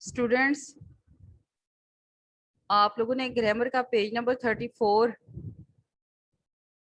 Students, آپ لوگوں نے گرامر کا پیج نمبر 34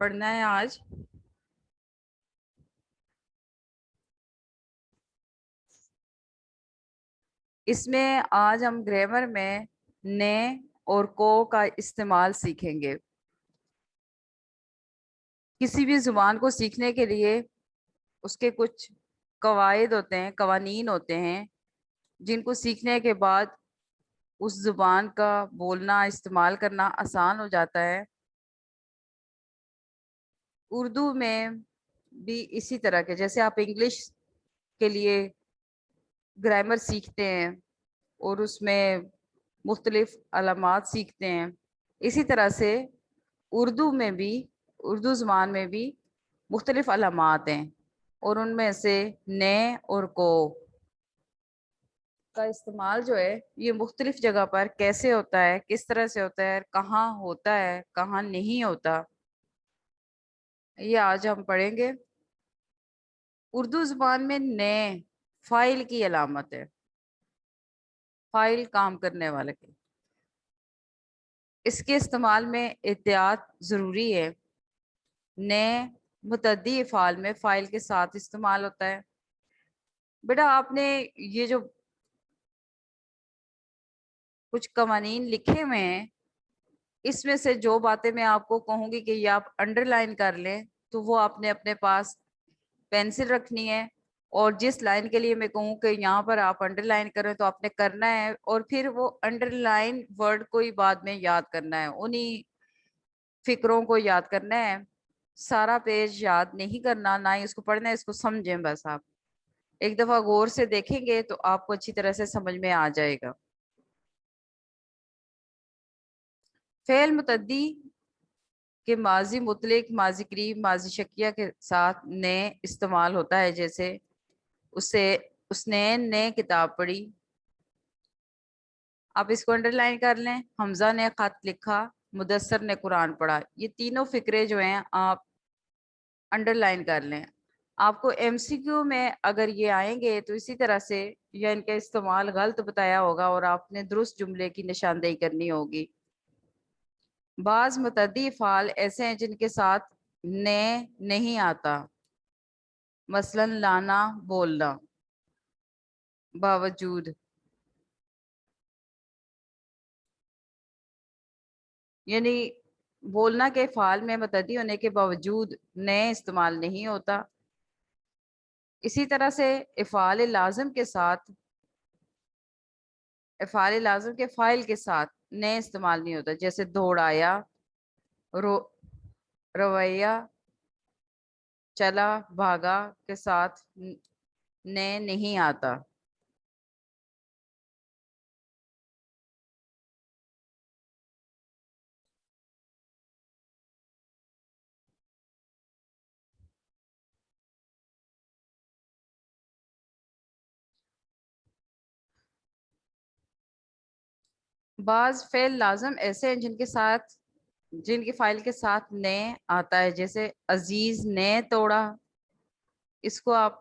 پڑھنا ہے آج۔ اس میں آج ہم گرامر میں نے اور کو کا استعمال سیکھیں گے۔ کسی بھی زبان کو سیکھنے کے لیے اس کے کچھ قواعد ہوتے ہیں، قوانین ہوتے ہیں، جن کو سیکھنے کے بعد اس زبان کا بولنا استعمال کرنا آسان ہو جاتا ہے۔ اردو میں بھی اسی طرح کے، جیسے آپ انگلش کے لیے گرامر سیکھتے ہیں اور اس میں مختلف علامات سیکھتے ہیں، اسی طرح سے اردو زبان میں بھی مختلف علامات ہیں، اور ان میں سے نے اور کو کا استعمال جو ہے یہ مختلف جگہ پر کیسے ہوتا ہے، کس طرح سے ہوتا ہے، کہاں ہوتا ہے، کہاں نہیں ہوتا، یہ آج ہم پڑھیں گے۔ اردو زبان میں نے فاعل کی علامت ہے، فاعل کام کرنے والے کی۔ اس کے استعمال میں احتیاط ضروری ہے۔ نے متعدی افعال میں فاعل کے ساتھ استعمال ہوتا ہے۔ بیٹا آپ نے یہ جو کچھ قوانین لکھے ہوئے ہیں، اس میں سے جو باتیں میں آپ کو کہوں گی کہ یہ آپ انڈر لائن کر لیں، تو وہ آپ نے اپنے پاس پینسل رکھنی ہے، اور جس لائن کے لیے میں کہوں کہ یہاں پر آپ انڈر لائن کریں تو آپ نے کرنا ہے، اور پھر وہ انڈر لائن ورڈ کو ہی بعد میں یاد کرنا ہے، انہی فکروں کو یاد کرنا ہے۔ سارا پیج یاد نہیں کرنا، نہ ہی اس کو پڑھنا ہے، اس کو سمجھیں بس۔ آپ ایک دفعہ غور سے دیکھیں گے تو آپ کو اچھی طرح سے سمجھ میں آ جائے گا۔ فعل متعدی کہ ماضی مطلق، ماضی قریب، ماضی شکیہ کے ساتھ نے استعمال ہوتا ہے، جیسے حسنین نے کتاب پڑھی۔ آپ اس کو انڈر لائن کر لیں۔ حمزہ نے خط لکھا، مدثر نے قرآن پڑھا۔ یہ تینوں فقرے جو ہیں آپ انڈر لائن کر لیں۔ آپ کو ایم سی کیو میں اگر یہ آئیں گے تو اسی طرح سے یا ان کا استعمال غلط بتایا ہوگا اور آپ نے درست جملے کی نشاندہی کرنی ہوگی۔ بعض متعدی افعال ایسے ہیں جن کے ساتھ نے نہیں آتا، مثلا لانا، بولنا، باوجود، یعنی بولنا کے افعال میں متعدی ہونے کے باوجود نے استعمال نہیں ہوتا۔ اسی طرح سے افعال لازم کے فاعل کے ساتھ نے استعمال نہیں ہوتا، جیسے دوڑایا، رویہ، چلا، بھاگا کے ساتھ نے نہیں آتا۔ بعض فعل لازم ایسے ہیں جن کے فاعل کے ساتھ نے آتا ہے، جیسے عزیز نے توڑا، اس کو آپ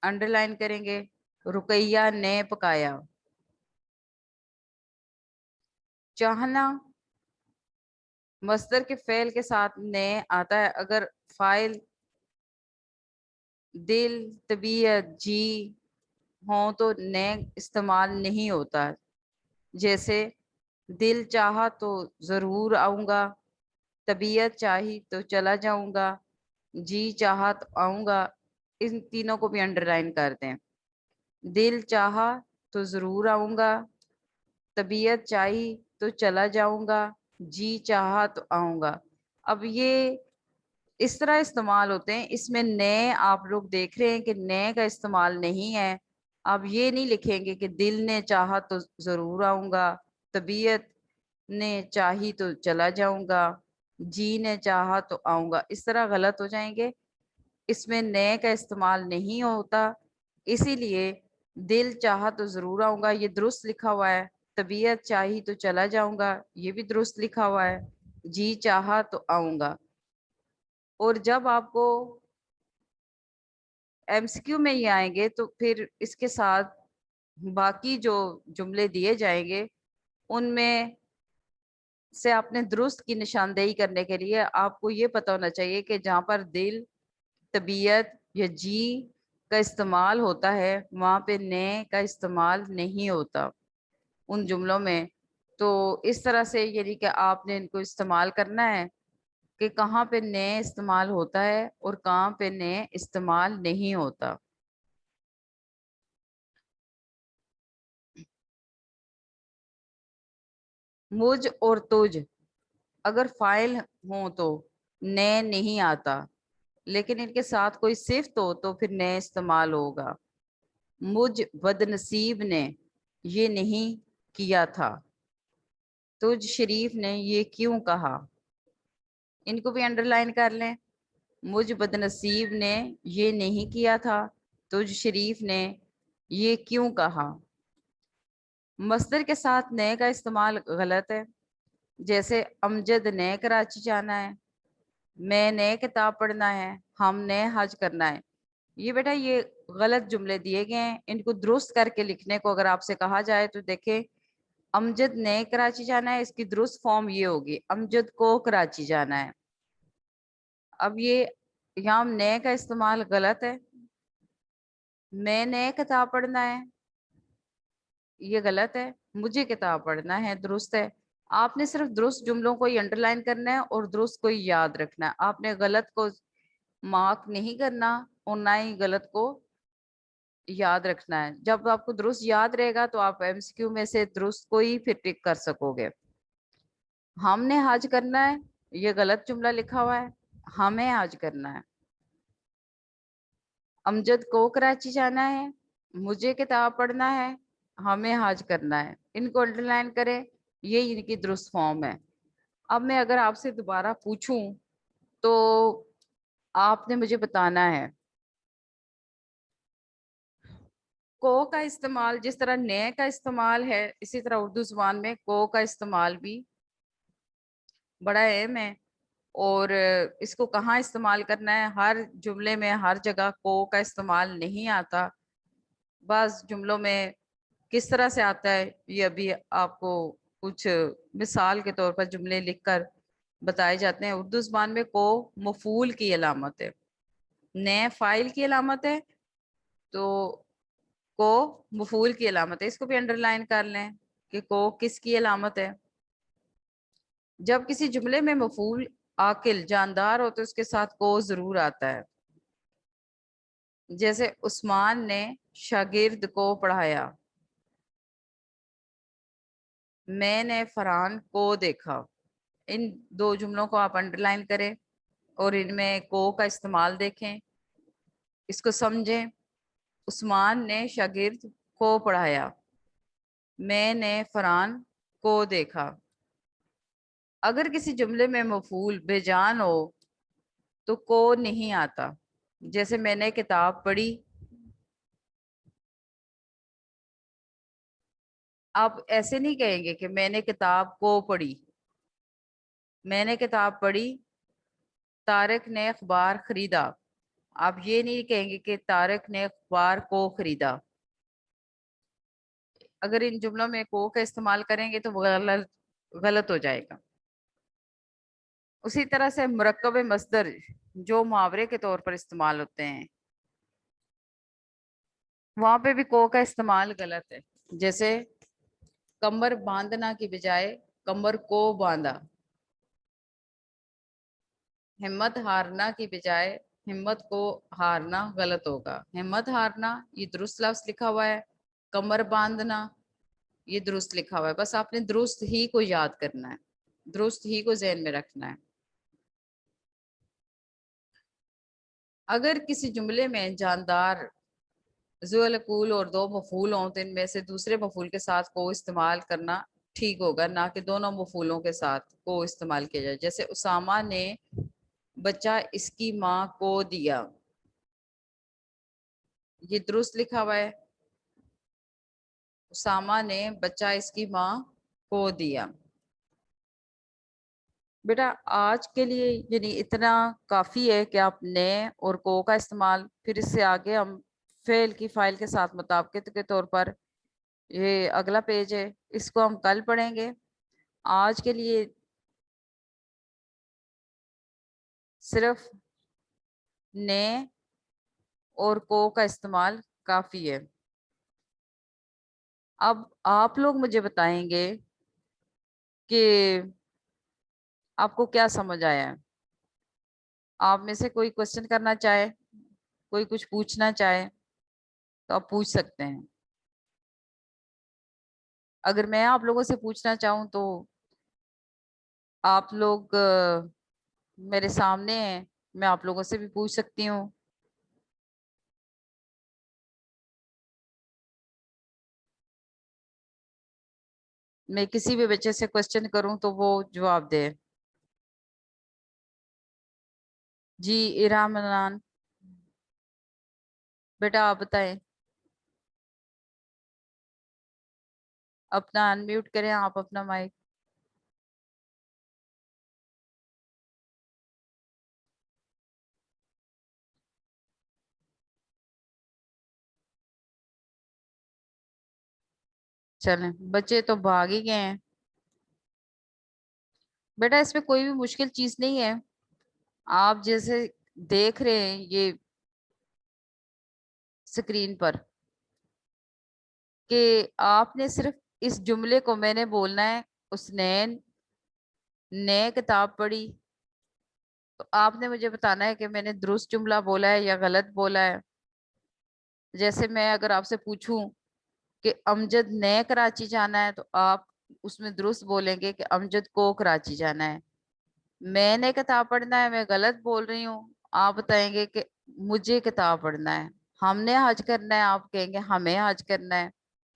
انڈر لائن کریں گے۔ رقیہ نے پکایا۔ چاہنا مصدر کے فعل کے ساتھ نے آتا ہے، اگر فاعل دل، طبیعت، جی ہوں تو نے استعمال نہیں ہوتا، جیسے دل چاہا تو ضرور آؤں گا، طبیعت چاہی تو چلا جاؤں گا، جی چاہا تو آؤں گا۔ ان تینوں کو بھی انڈر لائن کر دیں۔ دل چاہا تو ضرور آؤں گا، طبیعت چاہی تو چلا جاؤں گا، جی چاہا تو آؤں گا۔ اب یہ اس طرح استعمال ہوتے ہیں، اس میں نے آپ لوگ دیکھ رہے ہیں کہ نے کا استعمال نہیں ہے۔ آپ یہ نہیں لکھیں گے کہ دل نے چاہا تو ضرور آؤں گا، طبیعت نے چاہی تو چلا جاؤں گا، جی نے چاہا تو آؤں گا، اس طرح غلط ہو جائیں گے۔ اس میں نے کا استعمال نہیں ہوتا، اسی لیے دل چاہا تو ضرور آؤں گا یہ درست لکھا ہوا ہے، طبیعت چاہی تو چلا جاؤں گا یہ بھی درست لکھا ہوا ہے، جی چاہا تو آؤں گا۔ اور جب آپ کو ایم سی کیو میں یہ آئیں گے تو پھر اس کے ساتھ باقی جو جملے دیے جائیں گے ان میں سے آپ نے درست کی نشاندہی کرنے کے لیے آپ کو یہ پتہ ہونا چاہیے کہ جہاں پر دل، طبیعت یا جی کا استعمال ہوتا ہے وہاں پہ نے کا استعمال نہیں ہوتا ان جملوں میں. تو اس طرح سے یعنی کہ آپ نے ان کو استعمال کرنا ہے کہ کہاں پہ نے استعمال ہوتا ہے اور کہاں پہ نے استعمال نہیں ہوتا. مجھ اور تجھ اگر فائل ہوں تو نے نہیں آتا، لیکن ان کے ساتھ کوئی صفت ہو تو پھر نے استعمال ہوگا. مجھ بد نصیب نے یہ نہیں کیا تھا، تجھ شریف نے یہ کیوں کہا. ان کو بھی انڈر لائن کر لیں. مجھ بد نصیب نے یہ نہیں کیا تھا، تجھ شریف نے یہ کیوں کہا. مصدر کے ساتھ نے کا استعمال غلط ہے. جیسے امجد نے کراچی جانا ہے، میں نے کتاب پڑھنا ہے، ہم نے حج کرنا ہے. یہ بیٹا یہ غلط جملے دیے گئے ہیں. ان کو درست کر کے لکھنے کو اگر آپ سے کہا جائے تو دیکھیں، امجد نے کراچی جانا ہے، اس کی درست فارم یہ ہوگی امجد کو کراچی جانا ہے. اب یہ یہاں نے کا استعمال غلط ہے. میں نے کتاب پڑھنا ہے یہ غلط ہے، مجھے کتاب پڑھنا ہے درست ہے. آپ نے صرف درست جملوں کو ہی انڈر لائن کرنا ہے اور درست کو ہی یاد رکھنا ہے. آپ نے غلط کو مارک نہیں کرنا اور نہ ہی غلط کو یاد رکھنا ہے. جب آپ کو درست یاد رہے گا تو آپ ایم سی کیو میں سے درست کو ہی پھر ٹک کر سکو گے. ہم نے حج کرنا ہے یہ غلط جملہ لکھا ہوا ہے، ہمیں حج کرنا ہے. امجد کو کراچی جانا ہے، مجھے کتاب پڑھنا ہے، ہمیں حج کرنا ہے. ان کو انڈر لائن کریں، یہ ان کی درست فارم ہے. اب میں اگر آپ سے دوبارہ پوچھوں تو آپ نے مجھے بتانا ہے کو کا استعمال جس طرح نے کا استعمال ہے اسی طرح اردو زبان میں کو کا استعمال بھی بڑا اہم ہے. اور اس کو کہاں استعمال کرنا ہے، ہر جملے میں ہر جگہ کو کا استعمال نہیں آتا. بعض جملوں میں کس طرح سے آتا ہے یہ ابھی آپ کو کچھ مثال کے طور پر جملے لکھ کر بتائے جاتے ہیں. اردو زبان میں کو مفعول کی علامت ہے، نے فاعل کی علامت ہے، تو کو مفعول کی علامت ہے. اس کو بھی انڈر لائن کر لیں کہ کو کس کی علامت ہے. جب کسی جملے میں مفعول عاقل جاندار ہو تو اس کے ساتھ کو ضرور آتا ہے. جیسے عثمان نے شاگرد کو پڑھایا، میں نے فرحان کو دیکھا. ان دو جملوں کو آپ انڈر لائن کریں اور ان میں کو کا استعمال دیکھیں، اس کو سمجھیں. عثمان نے شاگرد کو پڑھایا، میں نے فرحان کو دیکھا. اگر کسی جملے میں مفعول بے جان ہو تو کو نہیں آتا. جیسے میں نے کتاب پڑھی، آپ ایسے نہیں کہیں گے کہ میں نے کتاب کو پڑھی. میں نے کتاب پڑھی، طارق نے اخبار خریدا. آپ یہ نہیں کہیں گے کہ طارق نے اخبار کو خریدا. اگر ان جملوں میں کو کا استعمال کریں گے تو وہ غلط ہو جائے گا. اسی طرح سے مرکب مصدر جو محاورے کے طور پر استعمال ہوتے ہیں وہاں پہ بھی کو کا استعمال غلط ہے. جیسے کمر باندھنا کی بجائے کمر کو باندھا، ہمت ہارنا کی بجائے ہمت کو ہارنا غلط ہوگا. ہمت ہارنا یہ درست لفظ لکھا ہوا ہے، کمر باندھنا یہ درست لکھا ہوا ہے. بس آپ نے درست ہی کو یاد کرنا ہے، درست ہی کو ذہن میں رکھنا ہے. اگر کسی جملے میں جاندار، ذو القول اور دو مفعول ہوں تو ان میں سے دوسرے مفعول کے ساتھ کو استعمال کرنا ٹھیک ہوگا، نہ کہ دونوں مفعولوں کے ساتھ کو استعمال کیا جائے. جیسے اسامہ نے بچہ اس کی ماں کو دیا، یہ درست لکھا ہوا ہے، اسامہ نے بچہ اس کی ماں کو دیا. بیٹا آج کے لیے یعنی اتنا کافی ہے کہ آپ نے اور کو کا استعمال، پھر اس سے آگے ہم فعل کی فاعل کے ساتھ مطابقت کے طور پر یہ اگلا پیج ہے، اس کو ہم کل پڑھیں گے. آج کے لیے صرف نے اور کو کا استعمال کافی ہے. اب آپ لوگ مجھے بتائیں گے کہ آپ کو کیا سمجھ آیا ہے. آپ میں سے کوئی کوشچن کرنا چاہے، کوئی کچھ پوچھنا چاہے تو آپ پوچھ سکتے ہیں. اگر میں آپ لوگوں سے پوچھنا چاہوں تو آپ لوگ میرے سامنے ہیں، میں آپ لوگوں سے بھی پوچھ سکتی ہوں. میں کسی بھی بچے سے کوشچن کروں تو وہ جواب دے. جی ارحان بیٹا آپ بتائیں. اپنا انمیوٹ کریں آپ اپنا مائک. چلیں بچے تو بھاگ ہی گئے ہیں. بیٹا اس میں کوئی بھی مشکل چیز نہیں ہے. آپ جیسے دیکھ رہے ہیں یہ سکرین پر کہ آپ نے صرف اس جملے کو میں نے بولنا ہے، اس نے کتاب پڑھی، تو آپ نے مجھے بتانا ہے کہ میں نے درست جملہ بولا ہے یا غلط بولا ہے. جیسے میں اگر آپ سے پوچھوں کہ امجد نے کراچی جانا ہے تو آپ اس میں درست بولیں گے کہ امجد کو کراچی جانا ہے. میں نے کتاب پڑھنا ہے، میں غلط بول رہی ہوں، آپ بتائیں گے کہ مجھے کتاب پڑھنا ہے. ہم نے حج کرنا ہے، آپ کہیں گے ہمیں حج کرنا ہے.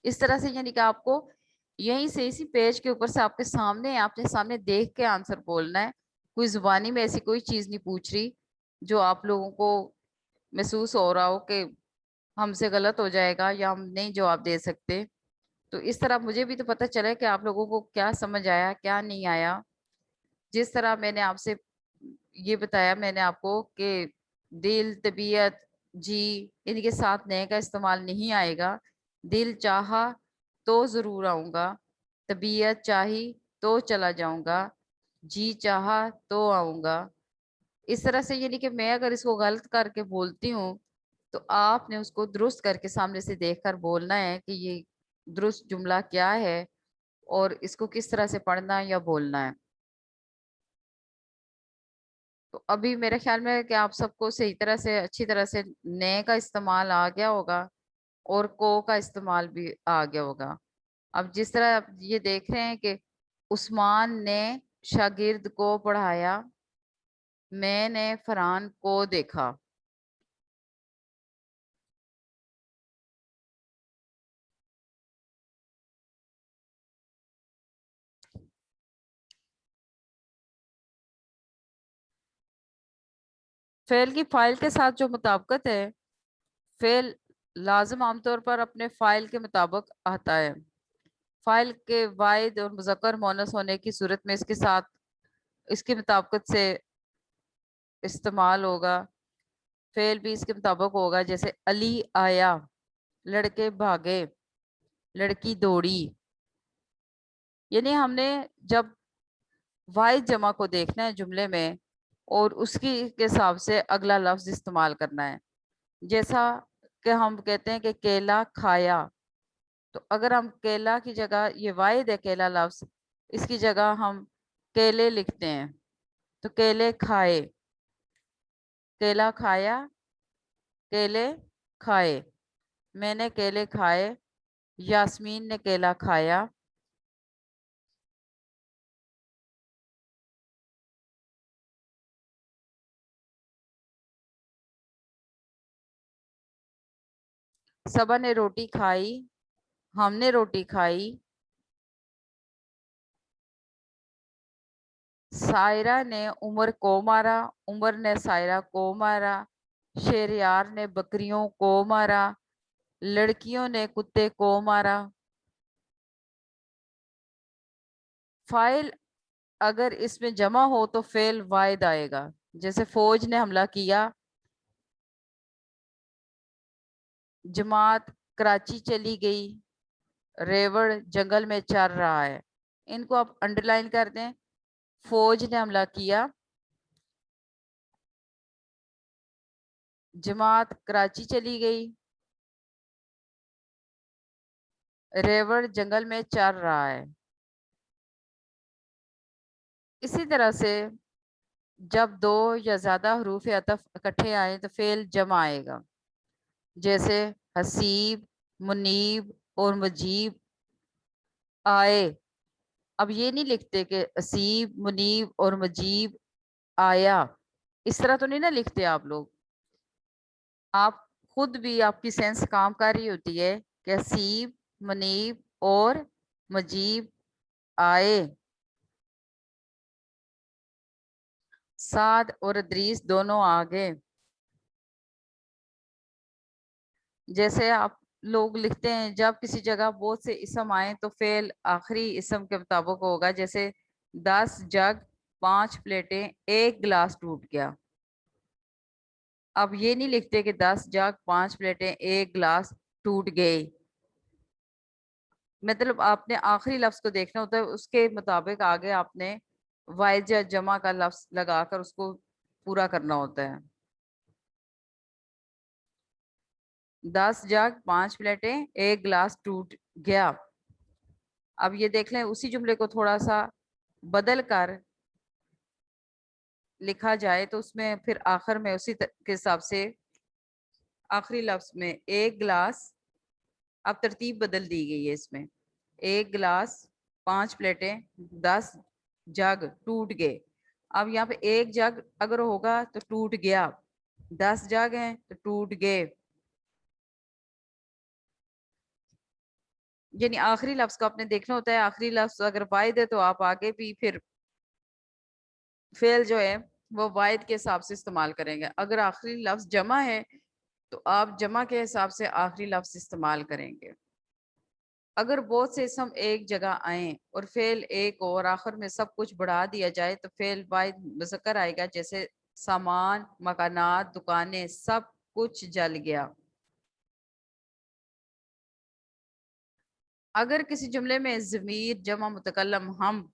اس طرح سے یعنی کہ آپ کو یہیں سے اسی پیج کے اوپر سے آپ کے سامنے آپ نے سامنے دیکھ کے آنسر بولنا ہے. کوئی زبانی میں ایسی کوئی چیز نہیں پوچھ رہی جو آپ لوگوں کو محسوس ہو رہا ہو کہ ہم سے غلط ہو جائے گا یا ہم نہیں جواب دے سکتے. تو اس طرح مجھے بھی تو پتہ چلے کہ آپ لوگوں کو کیا سمجھ آیا کیا نہیں آیا. جس طرح میں نے آپ سے یہ بتایا میں نے آپ کو کہ دل طبیعت جی ان کے ساتھ نئے کا استعمال نہیں آئے گا. دل چاہا تو ضرور آؤں گا، طبیعت چاہی تو چلا جاؤں گا، جی چاہا تو آؤں گا. اس طرح سے یعنی کہ میں اگر اس کو غلط کر کے بولتی ہوں تو آپ نے اس کو درست کر کے سامنے سے دیکھ کر بولنا ہے کہ یہ درست جملہ کیا ہے اور اس کو کس طرح سے پڑھنا ہے یا بولنا ہے. تو ابھی میرے خیال میں ہے کہ آپ سب کو صحیح طرح سے اچھی طرح سے نئے کا استعمال آ گیا ہوگا اور کو کا استعمال بھی آ گیا ہوگا. اب جس طرح آپ یہ دیکھ رہے ہیں کہ عثمان نے شاگرد کو پڑھایا، میں نے فرحان کو دیکھا. فعل کی فاعل کے ساتھ جو مطابقت ہے، فعل لازم عام طور پر اپنے فاعل کے مطابق آتا ہے. فاعل کے واحد اور مذکر مؤنث ہونے کی صورت میں اس کے ساتھ اس کی مطابقت سے استعمال ہوگا. فعل بھی اس کے مطابق ہوگا، جیسے علی آیا، لڑکے بھاگے، لڑکی دوڑی. یعنی ہم نے جب واحد جمع کو دیکھنا ہے جملے میں اور اس کی کے حساب سے اگلا لفظ استعمال کرنا ہے. جیسا کہ ہم کہتے ہیں کہ کیلا کھایا، تو اگر ہم کیلا کی جگہ یہ واحد ہے کیلا لفظ، اس کی جگہ ہم کیلے لکھتے ہیں تو کیلے کھائے. کیلا کھایا، کیلے کھائے. میں نے کیلے کھائے، یاسمین نے کیلا کھایا. صبا نے روٹی کھائی، ہم نے روٹی کھائی. سائرہ نے عمر کو مارا، عمر نے سائرہ کو مارا. شہریار نے بکریوں کو مارا، لڑکیوں نے کتے کو مارا. فاعل اگر اس میں جمع ہو تو فعل واحد آئے گا. جیسے فوج نے حملہ کیا، جماعت کراچی چلی گئی، ریوڑ جنگل میں چر رہا ہے. ان کو آپ انڈرلائن کر دیں. فوج نے حملہ کیا. جماعت کراچی چلی گئی. ریوڑ جنگل میں چر رہا ہے. اسی طرح سے جب دو یا زیادہ حروف عطف اکٹھے آئیں تو فعل جمع آئے گا. جیسے حسیب، منیب اور مجیب آئے. اب یہ نہیں لکھتے کہ حسیب، منیب اور مجیب آیا. اس طرح تو نہیں نا لکھتے آپ لوگ. آپ خود بھی آپ کی سینس کام کر رہی ہوتی ہے کہ حسیب، منیب اور مجیب آئے. سعد اور ادریس دونوں آگے. جیسے آپ لوگ لکھتے ہیں جب کسی جگہ بہت سے اسم آئیں تو فعل آخری اسم کے مطابق ہوگا. جیسے 10 جگ، 5 پلیٹیں، 1 گلاس ٹوٹ گیا. اب یہ نہیں لکھتے کہ 10 جگ، 5 پلیٹیں، 1 گلاس ٹوٹ گئے. مطلب آپ نے آخری لفظ کو دیکھنا ہوتا ہے، اس کے مطابق آگے آپ نے واحد یا جمع کا لفظ لگا کر اس کو پورا کرنا ہوتا ہے. 10 جگ، 5 پلیٹیں، 1 گلاس ٹوٹ گیا. اب یہ دیکھ لیں اسی جملے کو تھوڑا سا بدل کر لکھا جائے تو اس میں پھر آخر میں اسی کے حساب سے آخری لفظ میں 1 گلاس. اب ترتیب بدل دی گئی ہے اس میں. 1 گلاس، 5 پلیٹیں، 10 جگ ٹوٹ گئے. اب یہاں پہ 1 جگ اگر ہوگا تو ٹوٹ گیا، 10 جگ ہیں تو ٹوٹ گئے. یعنی آخری لفظ کو آپ نے دیکھنا ہوتا ہے. آخری لفظ اگر واحد ہے تو آپ آگے بھی پھر فعل جو ہے وہ واحد کے حساب سے استعمال کریں گے. اگر آخری لفظ جمع ہے تو آپ جمع کے حساب سے آخری لفظ استعمال کریں گے. اگر بہت سے اسم ایک جگہ آئیں اور فعل ایک اور آخر میں سب کچھ بڑھا دیا جائے تو فعل واحد مذکر آئے گا. جیسے سامان، مکانات، دکانیں، سب کچھ جل گیا. اگر کسی جملے میں ضمیر، جمع متکلم، ہم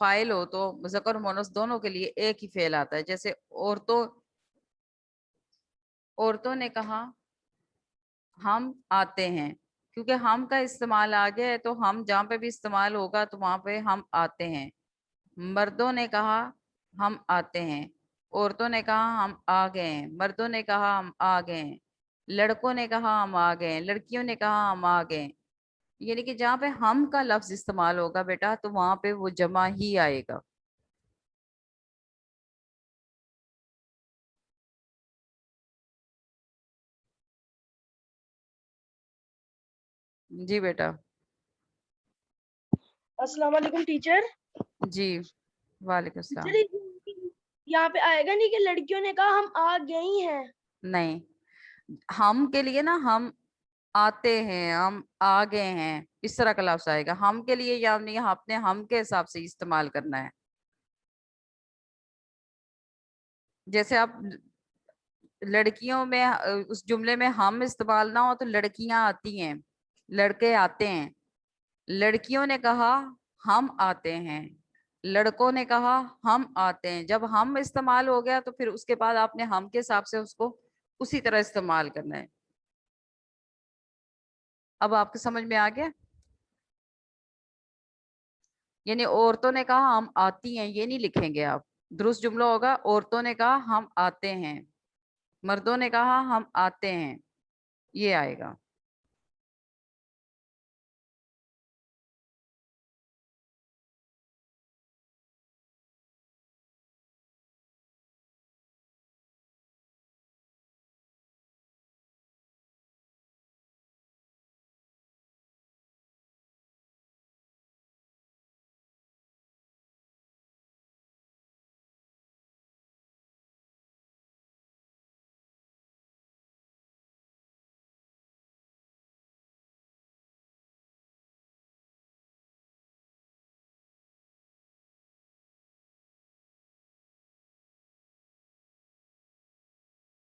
فاعل ہو تو مذکر و مؤنث دونوں کے لیے ایک ہی فعل آتا ہے. جیسے عورتوں نے کہا ہم آتے ہیں. کیونکہ ہم کا استعمال آگے ہے تو ہم جہاں پہ بھی استعمال ہوگا تو وہاں پہ ہم آتے ہیں. مردوں نے کہا ہم آتے ہیں. عورتوں نے کہا ہم آ گئے ہیں. مردوں نے کہا ہم آ گئے ہیں. لڑکوں نے کہا ہم آ گئے ہیں. لڑکیوں نے کہا ہم آ گئے ہیں. یعنی کہ جہاں پہ ہم کا لفظ استعمال ہوگا بیٹا تو وہاں پہ وہ جمع ہی آئے گا. جی بیٹا. السلام علیکم ٹیچر. جی وعلیکم السلام. یہاں پہ آئے گا نہیں کہ لڑکیوں نے کہا ہم آ گئی ہیں؟ نہیں، ہم کے لیے نا ہم آتے ہیں، ہم آ گئے ہیں، اس طرح کا لفظ آئے گا. ہم کے لیے یعنی آپ نے ہم کے حساب سے استعمال کرنا ہے. جیسے آپ لڑکیوں میں اس جملے میں ہم استعمال نہ ہو تو لڑکیاں آتی ہیں، لڑکے آتے ہیں. لڑکیوں نے کہا ہم آتے ہیں، لڑکوں نے کہا ہم آتے ہیں. جب ہم استعمال ہو گیا تو پھر اس کے بعد آپ نے ہم کے حساب سے اس کو اسی طرح استعمال کرنا ہے. اب آپ کو سمجھ میں آ گیا؟ یعنی عورتوں نے کہا ہم آتی ہیں یہ نہیں لکھیں گے آپ. درست جملہ ہوگا عورتوں نے کہا ہم آتے ہیں، مردوں نے کہا ہم آتے ہیں، یہ آئے گا.